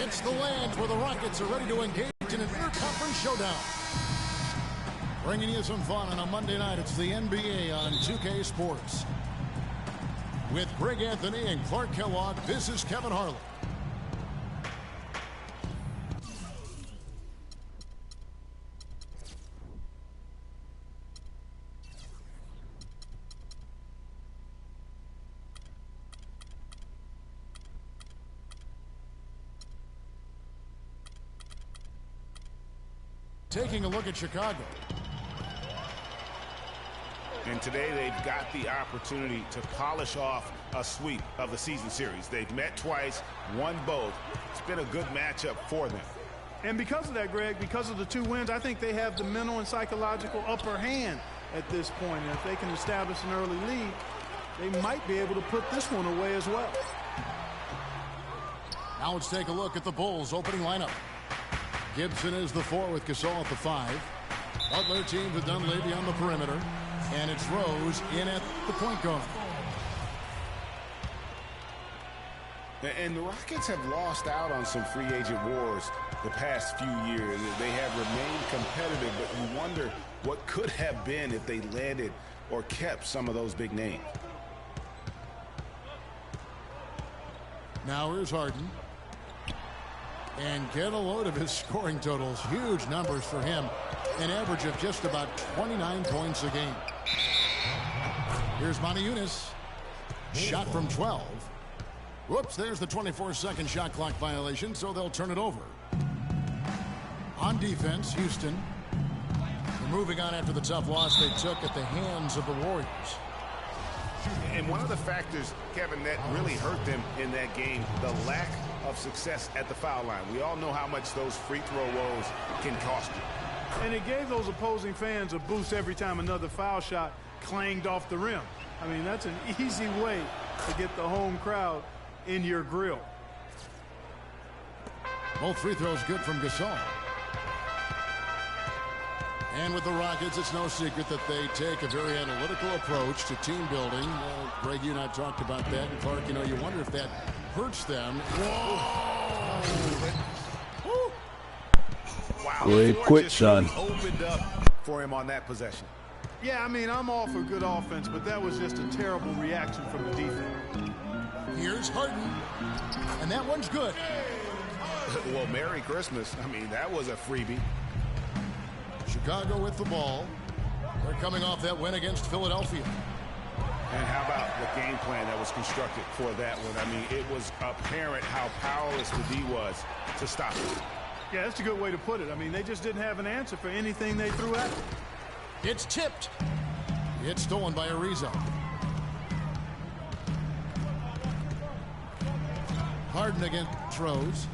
It's the Lands where the Rockets are ready to engage in an interconference showdown. Bringing you some fun on a Monday night, it's the NBA on 2K Sports. With Greg Anthony and Clark Kellogg, this is Kevin Harlan. Taking a look at Chicago. And today they've got the opportunity to polish off a sweep of the season series. They've met twice, won both. It's been a good matchup for them. And because of that, Greg, because of the 2 wins, I think they have the mental and psychological upper hand at this point. And if they can establish an early lead, they might be able to put this one away as well. Now let's take a look at the Bulls' opening lineup. Gibson is the 4 with Gasol at the 5. Butler teamed with Dunleavy on the perimeter. And it's Rose in at the point guard. And the Rockets have lost out on some free agent wars the past few years. They have remained competitive, but you wonder what could have been if they landed or kept some of those big names. Now here's Harden. And get a load of his scoring totals. Huge numbers for him. An average of just about 29 points a game. Here's Monty Eunice. Shot from 12. Whoops, there's the 24-second shot clock violation, so they'll turn it over. On defense, Houston. They're moving on after the tough loss they took at the hands of the Warriors. And one of the factors, Kevin, that really hurt them in that game, the lack of success at the foul line. We all know how much those free throw woes can cost you. And it gave those opposing fans a boost every time another foul shot clanged off the rim. I mean, that's an easy way to get the home crowd in your grill. Both free throws good from Gasol. And with the Rockets, it's no secret that they take a very analytical approach to team building. Greg, you and I talked about that. And Clark, you wonder if that hurts them. Whoa! Wow. Goheadandquitson. Opened up for him on that possession. Yeah, I mean, I'm all for good offense, but that was just a terrible reaction from the defense. Here's Harden. And that one's good. Well, Merry Christmas. I mean, that was a freebie. Chicago with the ball. They're coming off that win against Philadelphia. And how about the game plan that was constructed for that one? I mean, it was apparent how powerless the D was to stop it. Yeah, that's a good way to put it. I mean, they just didn't have an answer for anything they threw at them. It's tipped. It's stolen by Ariza. Harden against Rose.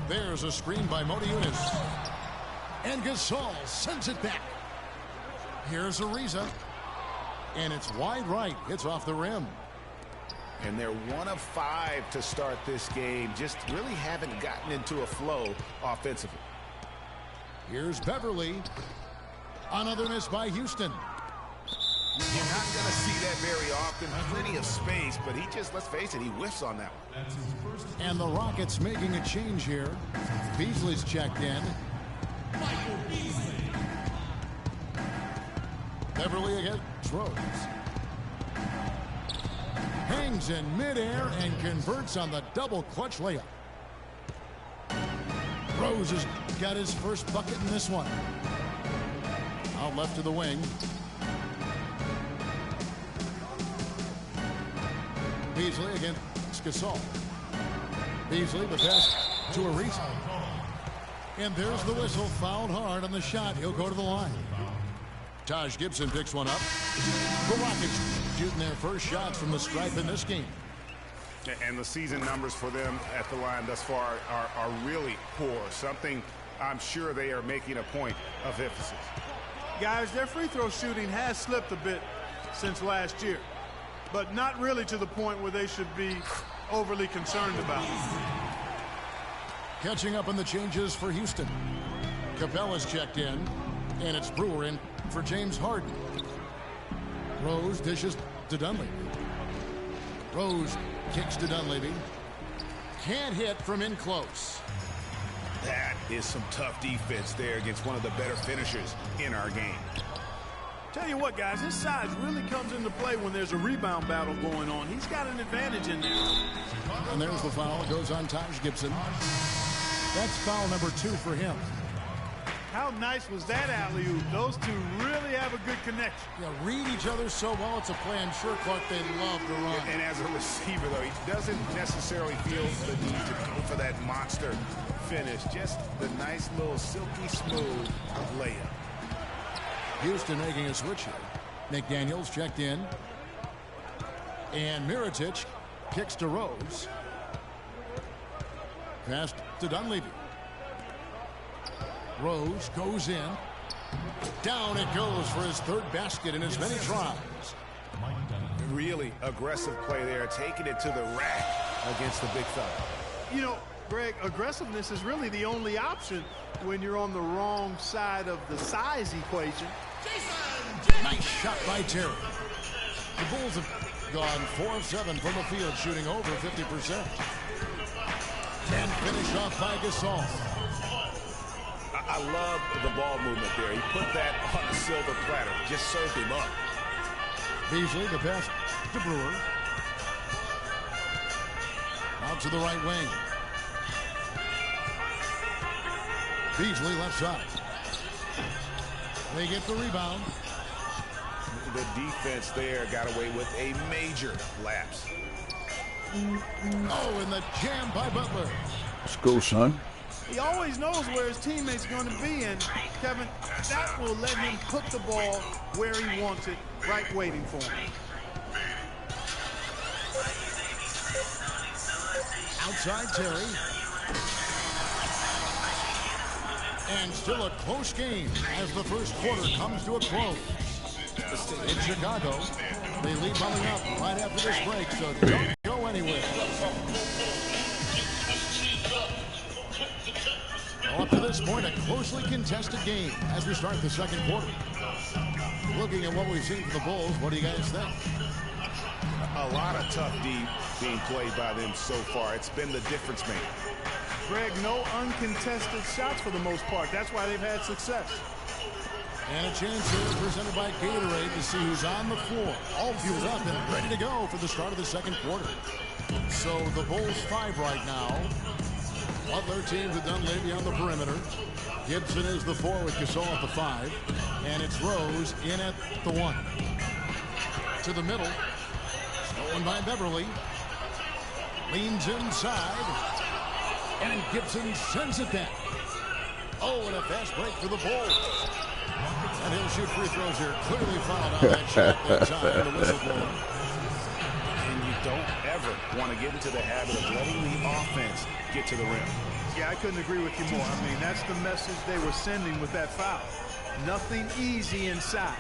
There's a screen by Monty Eunice. And Gasol sends it back. Here's Ariza. And it's wide right. It's off the rim. And they're 1 of 5 to start this game. Just really haven't gotten into a flow offensively. Here's Beverly. Another miss by Houston. You're not going to see that very often. Plenty of space, but he just, let's face it, he whiffs on that one. And the Rockets making a change here. Beasley's checked in. Beverly against Rose. Hangs in midair and converts on the double clutch layup. Rose has got his first bucket in this one. Out left to the wing. Beasley against Gasol. Beasley, the pass to Ariza. And there's the whistle. Fouled hard on the shot. He'll go to the line. Taj Gibson picks one up. The Rockets shooting their first shots from the stripe in this game. And the season numbers for them at the line thus far are really poor. Something I'm sure they are making a point of emphasis. Guys, their free throw shooting has slipped a bit since last year, but not really to the point where they should be overly concerned about it. Catching up on the changes for Houston. Capella's checked in, and it's Brewer in for James Harden. Rose dishes to Dunleavy. Rose kicks to Dunleavy. Can't hit from in close. That is some tough defense there against one of the better finishers in our game. Tell you what, guys, his size really comes into play when there's a rebound battle going on. He's got an advantage in there. And there's the foul. It goes on Taj Gibson. That's foul number 2 for him. How nice was that alley-oop? Those two really have a good connection. Yeah, read each other so well. It's a play I'm sure, Clark, they love to run. And as a receiver, though, he doesn't necessarily feel the need to go for that monster finish. Just the nice little silky smooth layup. Houston making a switch here. McDaniels checked in. And Mirotic kicks to Rose. Pass to Dunleavy. Rose goes in. Down it goes for his 3rd basket in as many tries. Really aggressive play there, taking it to the rack against the big fella. You know, Greg, aggressiveness is really the only option when you're on the wrong side of the size equation. Nice shot by Terry. The Bulls have gone 4 of 7 from the field, shooting over 50%. And finished off by Gasol. I love the ball movement there. He put that on a silver platter. Just served him up. Beasley, the pass to Brewer. Out to the right wing. Beasley left side. They get the rebound. The defense there got away with a major lapse. Oh, and the jam by Butler. Let's go, son. He always knows where his teammates are going to be, and Kevin, that will let him put the ball where he wants it, right waiting for him. Outside Terry. And still a close game as the first quarter comes to a close. In Chicago, they lead bumming up right after this break, so don't go anywhere. Well, up to this point, a closely contested game as we start the second quarter. Looking at what we've seen from the Bulls, what do you guys think? A lot of tough D being played by them so far. It's been the difference maker. Greg, no uncontested shots for the most part. That's why they've had success. And a chance here presented by Gatorade to see who's on the floor. All fueled up and ready to go for the start of the second quarter. So the Bulls 5 right now. Butler teams with Dunleavy on the perimeter. Gibson is the 4 with Gasol at the 5. And it's Rose in at the 1. To the middle. Stolen by Beverly. Leans inside. And Gibson sends it back. Oh, and a fast break for the Bulls. And he'll shoot free throws here. Clearly fouled on that shot that time. The whistle blown. And you don't ever want to get into the habit of letting the offense get to the rim. Yeah, I couldn't agree with you more. I mean, that's the message they were sending with that foul. Nothing easy inside.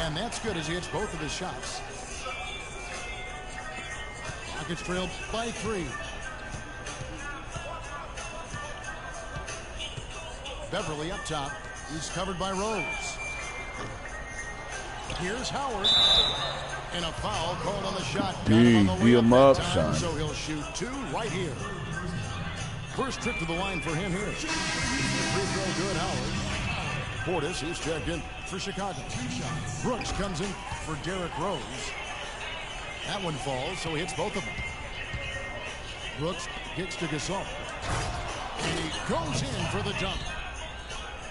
And that's good as he hits both of his shots. Rockets trailed by 3. Beverly up top. He's covered by Rose. Here's Howard. And a foul called on the shot. Tee him up, son. So he'll shoot 2 right here. First trip to the line for him here. Free throw good, Howard. Portis, he's checked in for Chicago. Brooks comes in for Derrick Rose. That one falls, so he hits both of them. Brooks gets to Gasol. And he goes in for the dunk.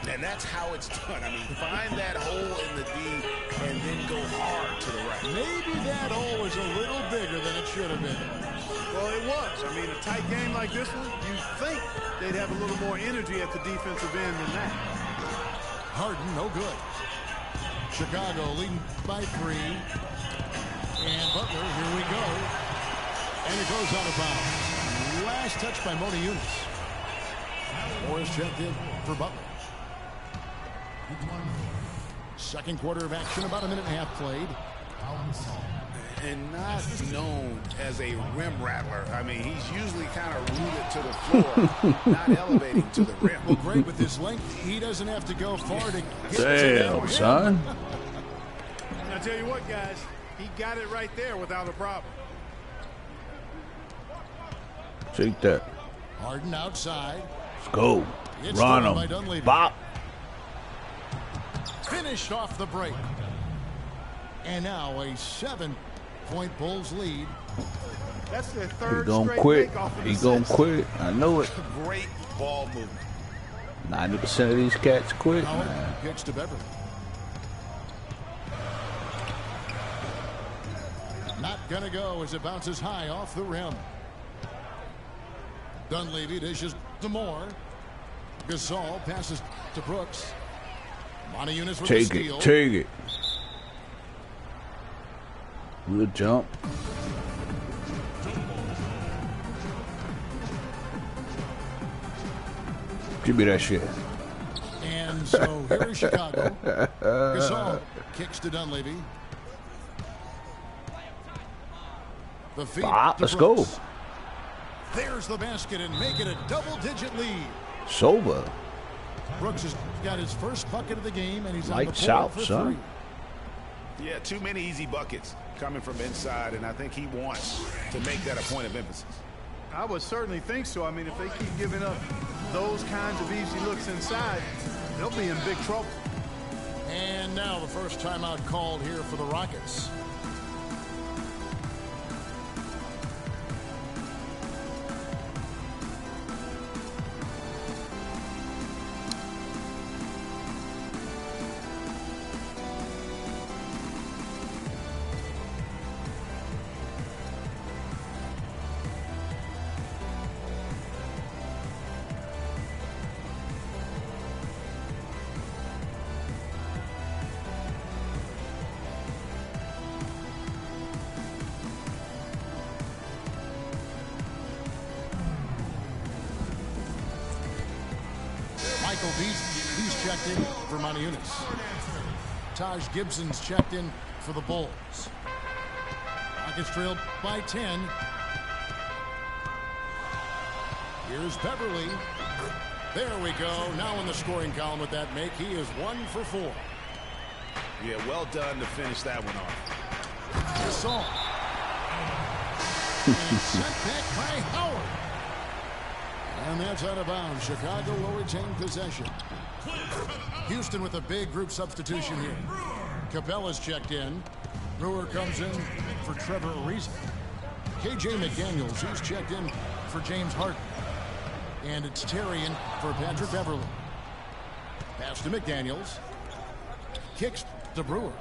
And that's how it's done. I mean, find that hole in the D and then go hard to the right. Maybe that hole was a little bigger than it should have been. Well, it was. I mean, a tight game like this one, you'd think they'd have a little more energy at the defensive end than that. Harden, no good. Chicago leading by 3. And Butler, here we go. And it goes out of bounds. Last touch by Mona Eunice. Morris checked in for Butler. Second quarter of action, about a minute and a half played. And not known as a rim rattler. I mean, he's usually kind of rooted to the floor, not elevating to the rim. Well, great with his length. He doesn't have to go far to get Damn, to son. I tell you what, guys, he got it right there without a problem. Take that. Harden outside. Let's go. It's Run stolen by him. Dunleavy. Bop. Finished off the break. And now a 7-point Bulls lead. That's their He third gonna straight quit. make off of He the gonna assist. quit. I know it. Great ball movement. 90% of these cats quit, Howard man. pitch to Beverly. Not gonna go as it bounces high off the rim. Dunleavy dishes to Moore. Gasol passes to Brooks. Montejunas with the Take steal. it. Take it. Good jump. Give me that shit. And so here is Chicago. Gasol kicks to Dunleavy. The feed to Let's go. Brooks. There's the basket and make it a double-digit lead. Sober. Brooks has got his first bucket of the game, and he's on Lights the board out, for son. 3. Yeah, too many easy buckets coming from inside, and I think he wants to make that a point of emphasis. I would certainly think so. I mean, if they keep giving up those kinds of easy looks inside, they'll be in big trouble. And now the first timeout called here for the Rockets. Michael he's checked in for Montejunas. Taj Gibson's checked in for the Bulls. Rockets trailed by 10. Here's Beverly. There we go. Now in the scoring column with that make. He is 1 for 4. Yeah, well done to finish that one off. Gasol. And sent back by Howard. And that's out of bounds. Chicago will retain possession. Houston with a big group substitution here. Capella's checked in. Brewer comes in for Trevor Ariza. KJ McDaniels, he's checked in for James Harden. And it's Terry in for Patrick Beverly. Pass to McDaniels. Kicks to Brewer.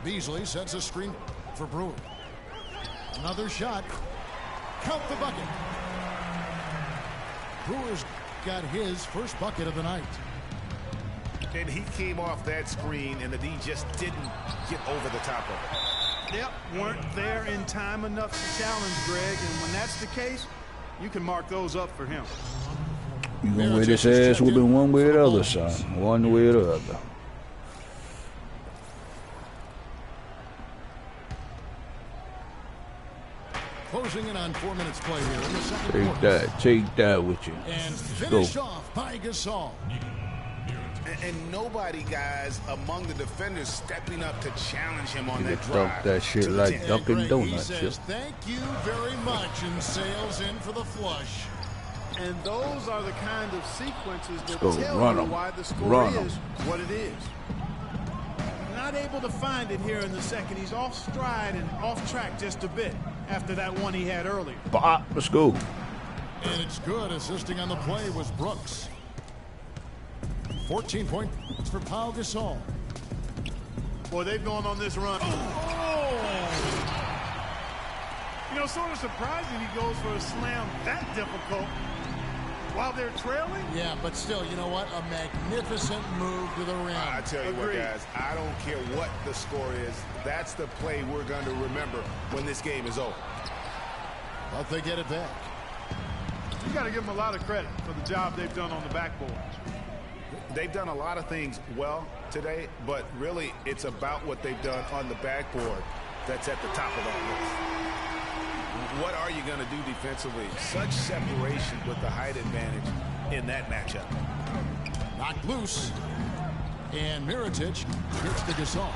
Beasley sets a screen for Brewer. Another shot. Count the bucket. Brewer's got his first bucket of the night. And he came off that screen, and the D just didn't get over the top of it. Yep, weren't there in time enough to challenge Greg, and when that's the case, you can mark those up for him. You gonna wear this ass whooping one way or the other, son. One way or the other. Closing in on 4 minutes play here in the second quarter. Take that with you. And Let's finished go. off by Gasol. And nobody, guys, among the defenders stepping up to challenge him on You that could dunk drive. that shit to the like 10. Dunkin' Greg, he Donuts. says, thank you very much, and sails in for the flush. And those are the kind of sequences that go. tell Run you 'em. why the score Run 'em. is what it is. Not able to find it here in the second. He's off stride and off track just a bit after that one he had earlier. Bop. Let's go. And it's good. Assisting on the play was Brooks. 14 points for Pau Gasol. Boy, they've gone on this run. Oh! You know, sort of surprising he goes for a slam that difficult while they're trailing. Yeah, but still, you know what? A magnificent move to the rim. I tell you Agreed. what, guys, I don't care what the score is. That's the play we're going to remember when this game is over. But they get it back. You got to give them a lot of credit for the job they've done on the backboard. They've done a lot of things well today, but really it's about what they've done on the backboard that's at the top of that list. What are you going to do defensively? Such separation with the height advantage in that matchup. Knocked loose. And Mirotic gets to Gasol.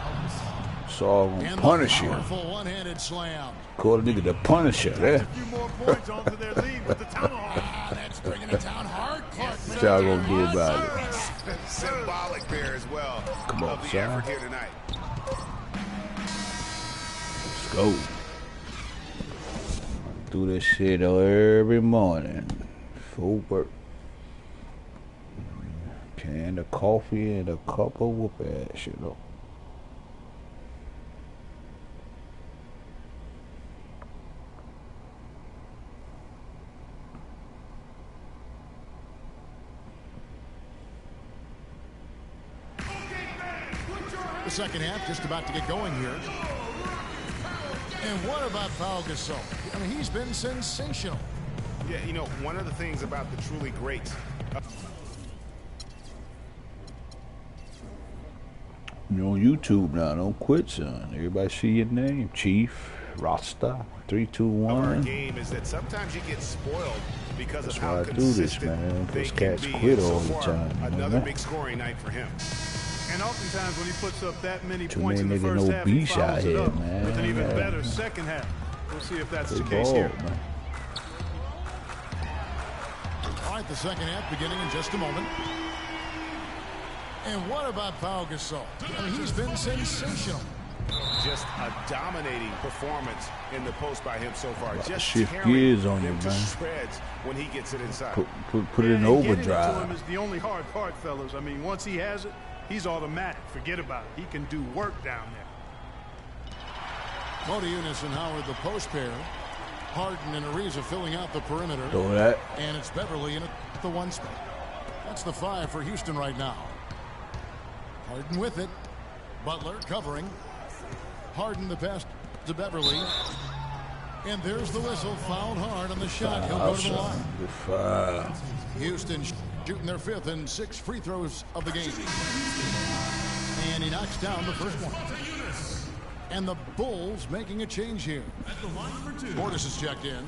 Saw him punish him. One-handed slam. Call the nigga the Punisher there. A few more points onto their lead with the tomahawk. That's bringing it down hard. What y'all gonna do about it? Symbolic there as well. Come on, of the son. effort here tonight. Let's go. Do this shit every morning. Full work. Can of coffee and a cup of whoop ass, you know. The second half just about to get going here. And what about Pau Gasol? I mean, he's been sensational. Yeah, you know, one of the things about the truly greats. You're on YouTube now. Don't quit, son. Everybody see your name. Chief, Rasta, 3, 2, Our 1. game is that sometimes you get spoiled because That's of how why I do consistent this, man. they Those can cats be. quit And so all the far, time, you know, another man. big scoring night for him. And oftentimes when he puts up that many Too points in many the niggas first no half, he beast out follows it here, up man. with an even Yeah. better second half. We'll see if that's Play the case ball, here. man. All right, the second half beginning in just a moment. And what about Pau Gasol? I mean, he's been sensational. Just a dominating performance in the post by him so far. About to Just shift tearing gears on them you, to man. shreds when he gets it inside. Put it in And getting it to him overdrive. is the only hard part, fellas. I mean, once he has it, he's automatic. Forget about it. He can do work down there. Modiunas and Howard, the post pair. Harden and Ariza filling out the perimeter. Throw that. And it's Beverly in at the 1 spot. That's the 5 for Houston right now. Harden with it. Butler covering. Harden the pass to Beverly. And there's the whistle. Fouled hard on the shot. He'll go to the line. Foul. Houston shooting their 5th and 6th free throws of the game. And he knocks down the first one. And the Bulls making a change here. Portis is checked in.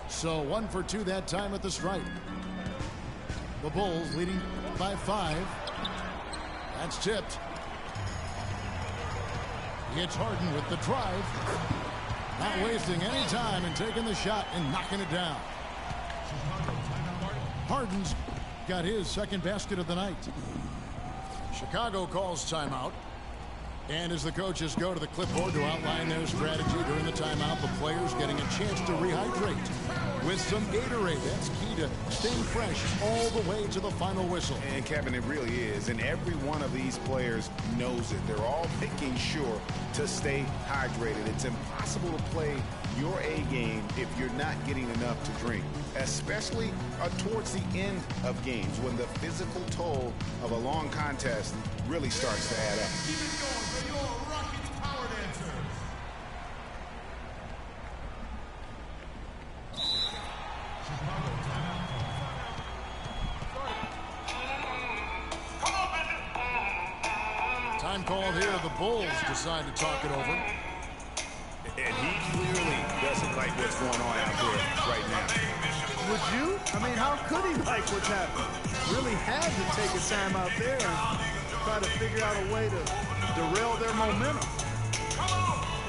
So 1 for 2 that time at the stripe. The Bulls leading by 5. That's tipped. It's Harden with the drive. Not wasting any time and taking the shot and knocking it down. Harden's got his second basket of the night. Chicago calls timeout. And as the coaches go to the clipboard to outline their strategy during the timeout, the players getting a chance to rehydrate with some Gatorade. That's key to staying fresh all the way to the final whistle. And Kevin, it really is. And every one of these players knows it. They're all making sure to stay hydrated. It's impossible to play your A game if you're not getting enough to drink, especially towards the end of games when the physical toll of a long contest really starts to add up. Keep it going for your Rockets Power Dancers. Time called here. The Bulls decide to talk it over. And he clearly doesn't like what's going on out there right now. Would you? I mean, how could he like what's happening? Really had to take a time out there and try to figure out a way to derail their momentum.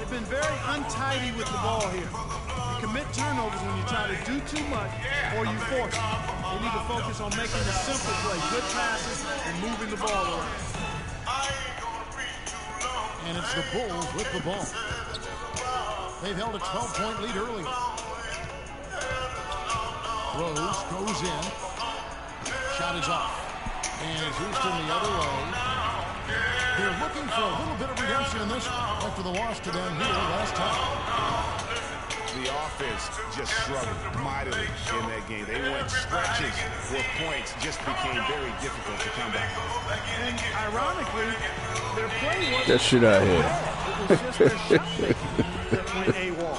They've been very untidy with the ball here. You commit turnovers when you try to do too much or you force it. They need to focus on making the simple play, good passes, and moving the ball around. And it's the Bulls with the ball. They've held a 12-point lead early. Rose goes in. Shot is off. And it's Houston the other way. They're looking for a little bit of redemption in this one after the loss to them here last time. The offense just struggled mightily in that game. They went stretches where points just became very difficult to come back. And ironically, their play wasn't That shit out here. It was just their shot making that went AWOL.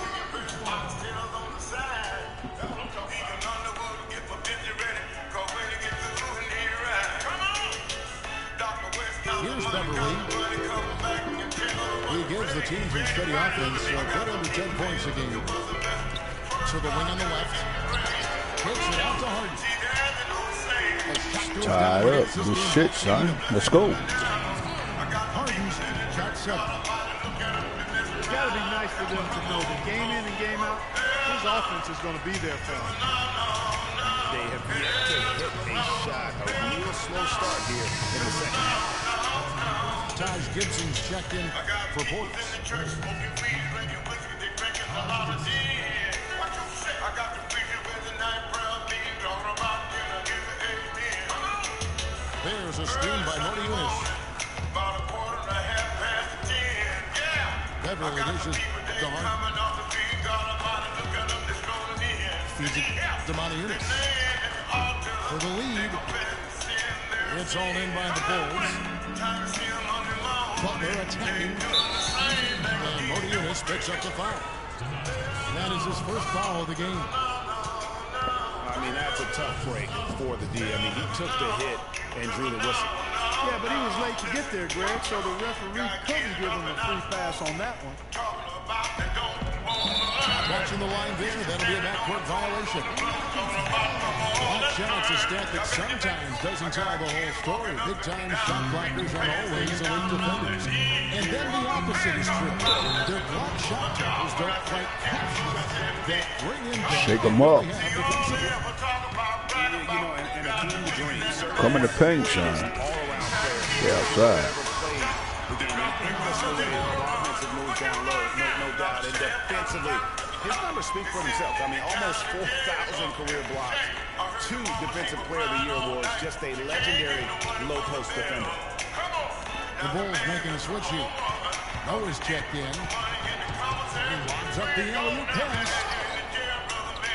Here's Beverly. He gives the team some steady offense, better under 10 points a game. To the wing on the left. Takes it out to Harden. Tied up. Good shit, son. Let's go. Harden's shot 7. It's got to be nice for them to know that game in and game out, his offense is going to be there for them. They have yet to hit a shot. A real slow start here in the second half. Taj Gibson's checked in for points. There's a screen by Modi Yunus. Beverly dishes to Harden. Feeds it to Modi Yunus. For the lead. It's all in by the Bulls. Butler attacking. And Modi Yunus picks up the foul. That is his first foul of the game. I mean, that's a tough break for the D. I mean, he took the hit and drew the whistle. Yeah, but he was late to get there, Greg, so the referee couldn't give him a free pass on that one. Watching the line there, that'll be a backcourt violation. Block shots a stat that sometimes doesn't tell the whole story. Big-time shot blockers are always elite defenders. And then the opposite is true. Their block shot totals don't quite capture that bring impact. Shake them up. You know, and a team to dream. Come in the paint, son. All-around player. Yeah, outside. The game endlessly offensive moves down low, no doubt. And defensively, his numbers speak for themselves. I mean, almost 4,000 career blocks. 2 Defensive Player of the Year awards. Just a legendary low-post defender. The Bulls making a switch here. Noah's checked in. He lobs up the alley-oop pass.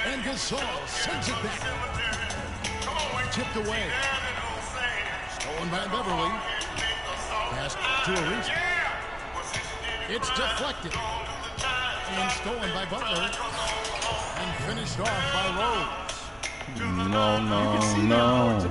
And Gasol sends it back. Tipped away. Stolen by Beverly. Pass to Ariza. It's deflected. And stolen by Butler. And finished off by Rose. No.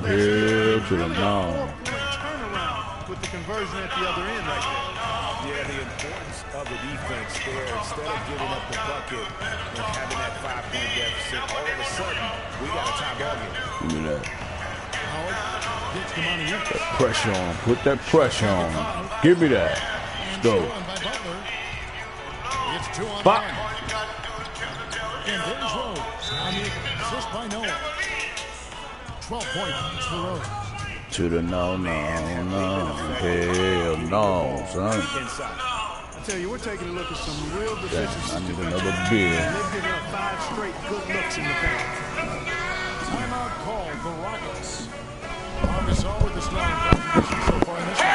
Here to the no. Turnaround with the conversion at the other end right there. Yeah, the importance of the defense there. Instead of giving up the bucket and having that 5-point deficit, all of a sudden, we got a tie ball game. Give me that. Howard gets the money in. That pressure on him. Put that pressure on him. Give me that. Let's go. It's 2 on Bop. 1. And there's Rose. On the assist by Noah. 12 points for Rose. To the no. Hell no, son. Inside. I tell you, we're taking a look at some real Damn, deficiencies. I need another beer. They've given up 5 straight good looks in the paint. Timeout called the Rockets. Arkansas with the strong contribution so far in this one.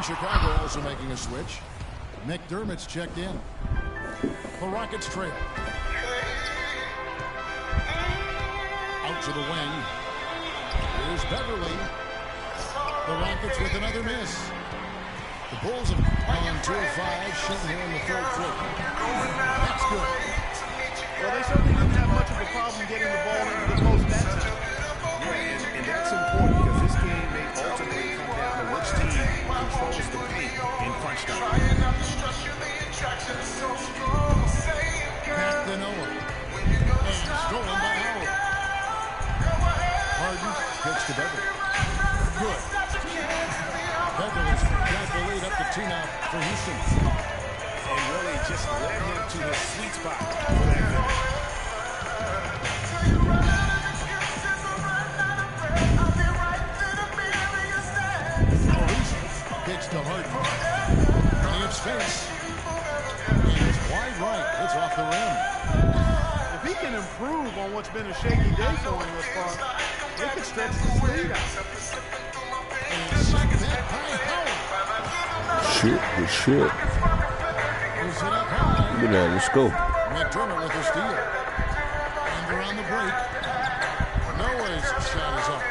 Chicago also making a switch. McDermott's checked in. The Rockets trail. Out to the wing. Here's Beverly. The Rockets with another miss. The Bulls have gone 2 of 5, shooting here in the 3rd quarter. That's good. Well, they certainly didn't have much of a problem getting the ball into the post that time. Yeah, and that's important because this game may ultimately come down to which team controls the paint in crunch time. Back to Noah. And stolen by Howard. Harden pitch to Beverly. Good. Beverly's got the lead up to 2 now for Houston. And really just led him to his sweet spot for that finish. Pitch to Harden. Gives face. And it's wide right. It's off the rim. If he can improve on what's been a shaky day for him thus far, they could stretch this lead out. And sent back by Howard. Good shit. Goes it up high. Look at that. Let's go. McDermott with the steal. And around the break. Noah's shot is up.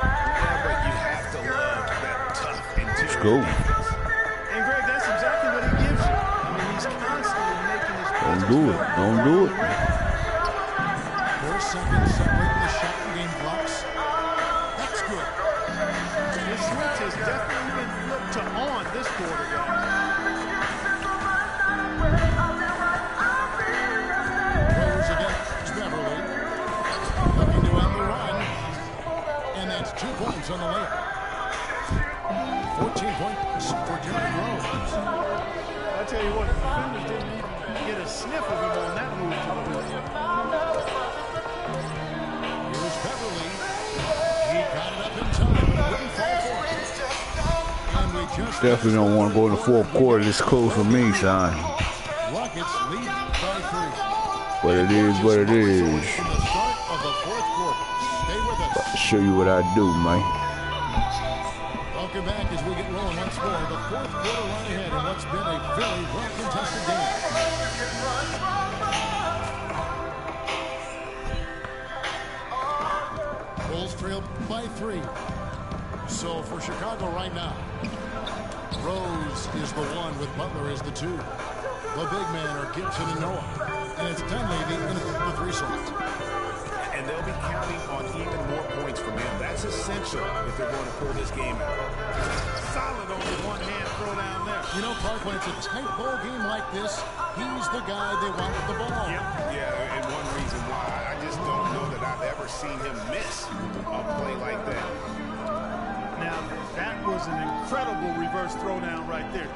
Yeah, but you have to go. And Greg, that's exactly what he gives you. I mean, he's constantly making his Don't do it. Don't do it. 4 seconds separating the shot and game clocks. That's good. His switch has definitely been flipped to on this quarter, guys. Rose against Beverly. Looking to end the run. And that's 2 points on the layup. 14 points for Derrick Rose. I tell you what, the defenders didn't even get a sniff of him on that move to the hoop. Here's Beverly. He got it up in time, but it wouldn't fall for him. And we just Definitely don't want to go in the fourth quarter this close for me, son. Rockets lead by 3. But it is what it is. From the start of the 4th quarter. Stay with us. I'll show you what I do, man. Welcome back as we get rolling once more. The 4th quarter run ahead in what's been a very well-contested game. Bulls trail by 3. So for Chicago right now, Rose is the 1 with Butler as the 2. The big men are Gibson and Noah. And it's Dunleavy in the 3 slot. And they'll be counting on even more points from him. That's essential if they're going to pull this game out. Solid on the one-hand throw down there. You know, Clark, when it's a tight ball game like this, he's the guy they want with the ball. Yeah, and one reason why. I just don't know that I've ever seen him miss a play like that. Now, that was an incredible reverse throwdown right there.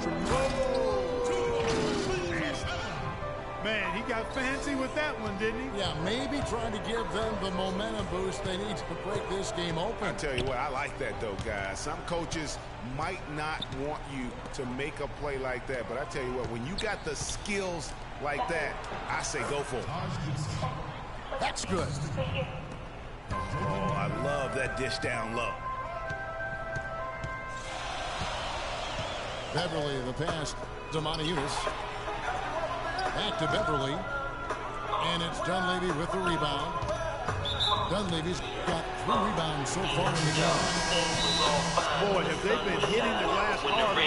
Man, he got fancy with that one, didn't he? Yeah, maybe trying to give them the momentum boost they need to break this game open. I tell you what, I like that though, guys. Some coaches might not want you to make a play like that, but I tell you what, when you got the skills like that, I say go for it. That's good. Oh, I love that dish down low. Beverly, the pass to Montejunas. Back to Beverly. And it's Dunleavy with the rebound. Dunleavy's got 3 rebounds so far in the game. Boy, have they been hitting the glass hard.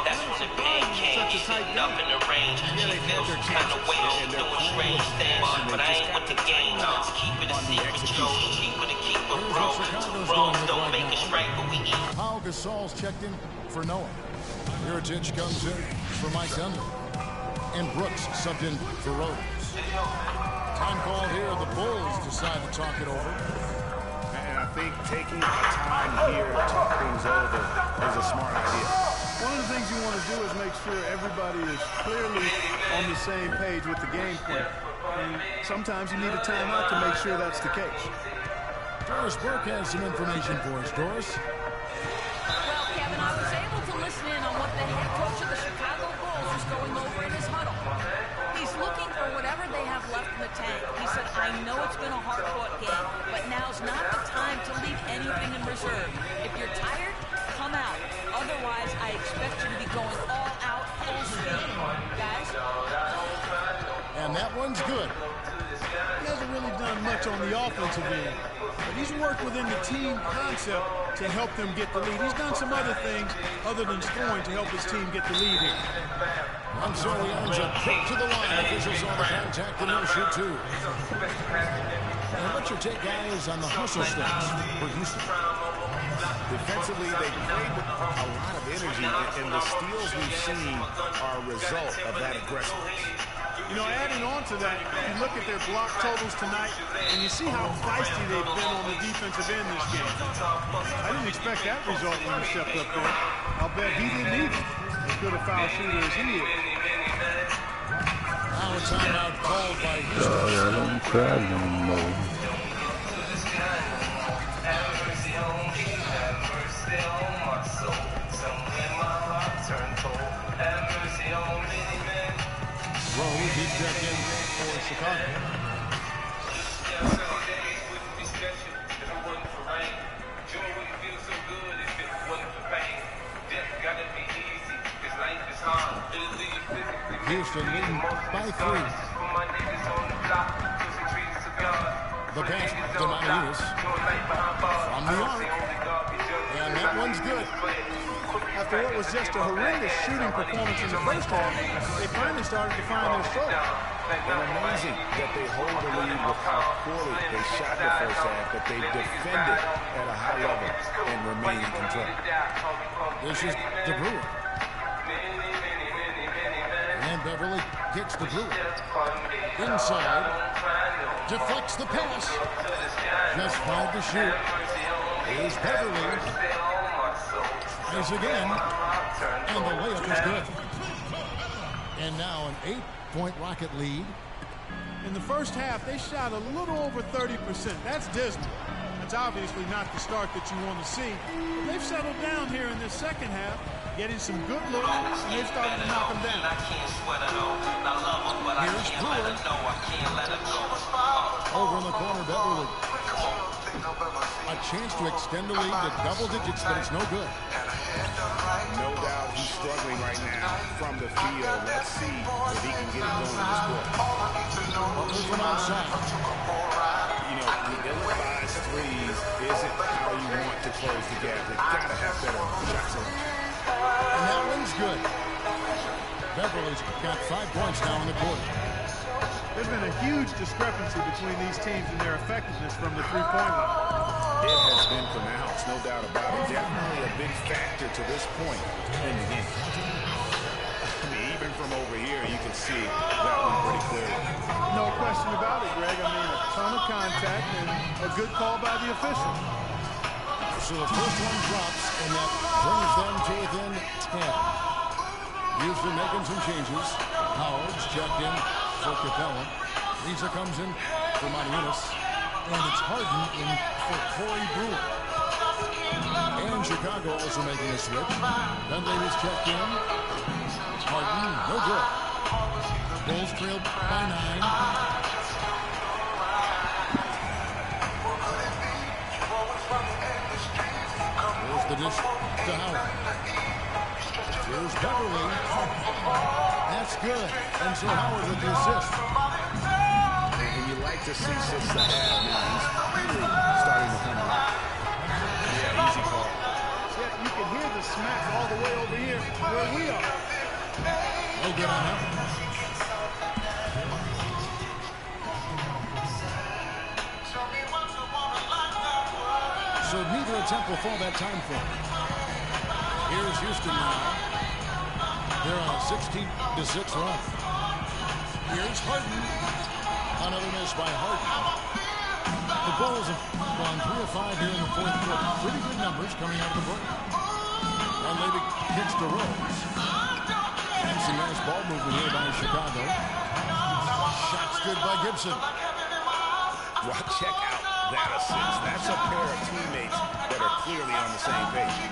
That's when the pain came. Such a tight game. Up in the range. She feels some kind of way. She doing strange things. But I ain't with the game. Let's keep it a secret, Joe. Cheaper to keep it broke. Wrong don't make us right, but we eat. Pau Gasol's checked in for Noah. Mirotic comes in for Mike Dunleavy. And Brooks subbed in for Rose. Time called here. The Bulls decide to talk it over. And I think taking a time here to talk things over is a smart idea. One of the things you want to do is make sure everybody is clearly on the same page with the game plan. And sometimes you need a timeout to make sure that's the case. Doris Burke has some information for us. Doris? Well, Kevin, I was able to listen in on what the head coach of the Chicago Bulls is going over in his huddle. He's looking for whatever they have left in the tank. He said, I know it's been a hard-fought game, but now's not the time to leave anything in reserve. If you're tired, come out. Otherwise, I expect you to be going all out full speed. Guys? And that one's good. He hasn't really done much on the offensive end, but he's worked within the team concept to help them get the lead. He's done some other things other than scoring to help his team get the lead here. And so he earns a trip to the line. Officials saw the contact and they'll shoot 2. And what's your take, guys, on the hustle stats for Houston? Defensively, they played with a lot of energy, and the steals we've seen are a result of that aggressiveness. You know, adding on to that, you look at their block totals tonight, and you see how feisty they've been on the defensive end this game. I didn't expect that result when he stepped up there. I'll bet he didn't either. As good a foul shooter as he is. Now a timeout called by Houston. I don't cry no more. Rose, he checked in for Chicago. Houston leading by 3. The pass to Montejunas from the arc. And that one's good. After what was just a horrendous shooting performance in the first half, they finally started to find their stroke. And amazing that they hold the lead with how poorly they shot the first half, but they defended at a high level and remain in control. This is the Brewer. And Beverly gets the Brewer. Inside. Deflects the pass. Just 5 to shoot. Here's Beverly. Tries again. And the layup is good. And now an 8-point Rocket lead. In the first half, they shot a little over 30%. That's dismal. That's obviously not the start that you want to see. But they've settled down here in this second half, getting some good looks, and they've started to knock them down. Here's Brewer. Over in the corner, Beverly. A chance to extend the lead to double digits, but it's no good. No doubt he's struggling right now from the field. Let's see if he can get it going in this quarter. Butler from outside. You know, the ill-advised threes isn't how you want to close the gap. They've got to have better shots. And that one's good. Beverly's got 5 points now in the quarter. There's been a huge discrepancy between these teams in their effectiveness from the three-point line. It has been pronounced, no doubt about it. Definitely a big factor to this point in the game. I mean, even from over here, you can see that one pretty clearly. No question about it, Greg. I mean, a ton of contact and a good call by the official. So the first one drops, and that brings them to within 10. Houston making some changes. Howard's checked in for Capella. Lisa comes in for Mariunas. And it's Harden in for Corey Brewer. And Chicago also making a switch. Dudley was checked in. Harden, no good. Bulls trailed by 9. Here's the dish to Howard. Here's Beverly. That's good. And so Howard with the assist. And you like to see 6 to have now. He's really starting to come alive. Yeah, easy call. Yeah, you can hear the smack all the way over here where we are. No good on that. So neither attempt will fall that time frame. Here's Houston now. They're on a 16-6 run. Here's Harden. Another miss by Harden. The Bulls have gone 3 of 5 here in the fourth quarter. Pretty good numbers coming out of the break. And Levy kicks to Rose. And some nice ball movement here by Chicago. Shot's good by Gibson. Well, check out that assist. That's a pair of teammates that are clearly on the same page.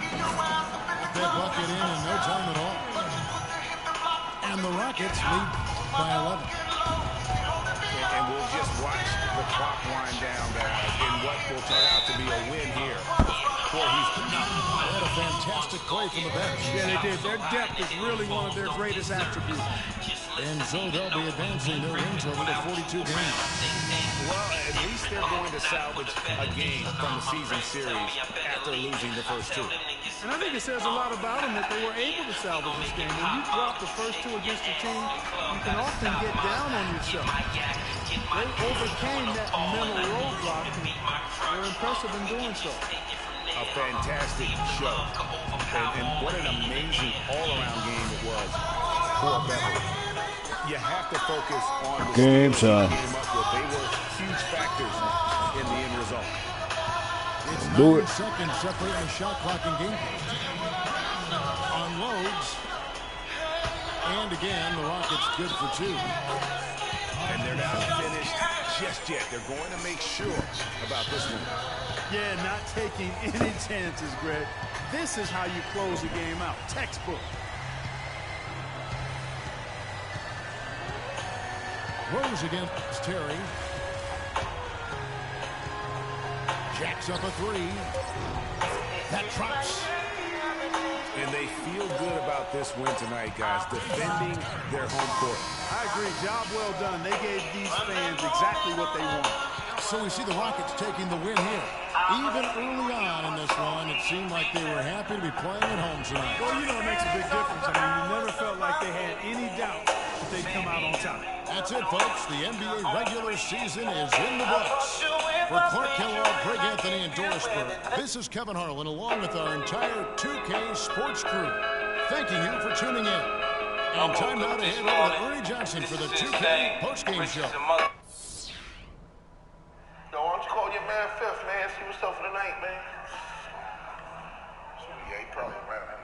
That bucket in no time at all. And the Rockets lead by 11. And we'll just watch the clock wind down, guys, in what will turn out to be a win here for Houston. They had a fantastic play from the bench. Yeah, they did. Their depth is really one of their greatest attributes. And so they'll be advancing their win total to 42 games. Well, at least they're going to salvage a game from the season series after losing the first 2. And I think it says a lot about them that they were able to salvage this game. When you drop the first 2 against a team, you can often get down on yourself. They overcame that mental roadblock, and they're impressive in doing so. A fantastic show. And what an amazing all-around game it was for Beverly. You have to focus on the Game, skills son. he came up with. They were huge factors in the end result. It's Do 9 it. seconds separating the shot clock and game. Unloads. And again, the Rockets good for 2. And they're not finished just yet. They're going to make sure about this one. Yeah, not taking any chances, Greg. This is how you close a game out. Textbook. Rose against Terry. Jacks up a 3. That drops. And they feel good about this win tonight, guys, defending their home court. I agree. Job well done. They gave these fans exactly what they wanted. So we see the Rockets taking the win here. Even early on in this one, it seemed like they were happy to be playing at home tonight. Well, you know it makes a big difference. I mean, you never felt like they had any doubt that they'd come out on top. That's it, folks. The NBA regular season is in the books. For Clark Kellogg, Greg Anthony, and Doris Burke, this is Kevin Harlan, along with our entire 2K Sports crew, thanking you for tuning in. And time now to head over to Ernie Johnson for the 2K postgame show. Yo, why don't you call your man Fifth, man? See what's up for the night, man. Yeah, he probably around.